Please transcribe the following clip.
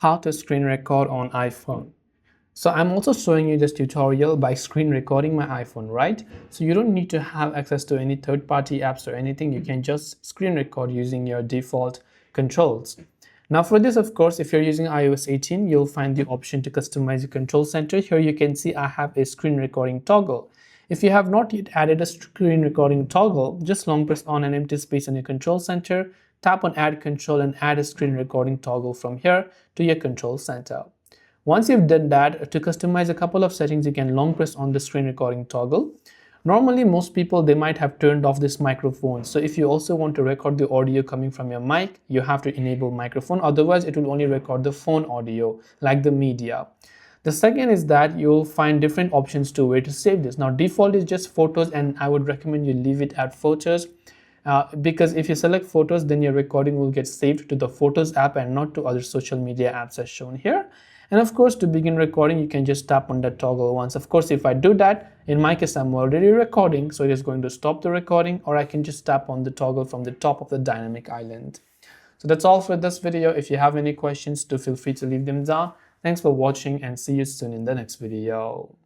How to screen record on iPhone. So I'm also showing you this tutorial by screen recording my iPhone, right? So you don't need to have access to any third-party apps or anything. You can just screen record using your default controls. Now for this, of course, if you're using iOS 18, you'll find the option to customize the control center. Here you can see I have a screen recording toggle. If you have not yet added a screen recording toggle, just long press on an empty space on your control center, tap on add control and add a screen recording toggle from here to your control center. Once you've done that, to customize a couple of settings, you can long press on the screen recording toggle. Normally, most people, they might have turned off this microphone. So if you also want to record the audio coming from your mic, you have to enable microphone. Otherwise, it will only record the phone audio, like the media. The second is that you'll find different options to where to save this. Now, default is just photos, and I would recommend you leave it at photos. Because if you select photos, then your recording will get saved to the Photos app and not to other social media apps as shown here. And of course, to begin recording, you can just tap on that toggle once. Of course, if I do that, in my case, I'm already recording, so it is going to stop the recording, or I can just tap on the toggle from the top of the dynamic island. So that's all for this video. If you have any questions, do feel free to leave them down. Thanks for watching and see you soon in the next video.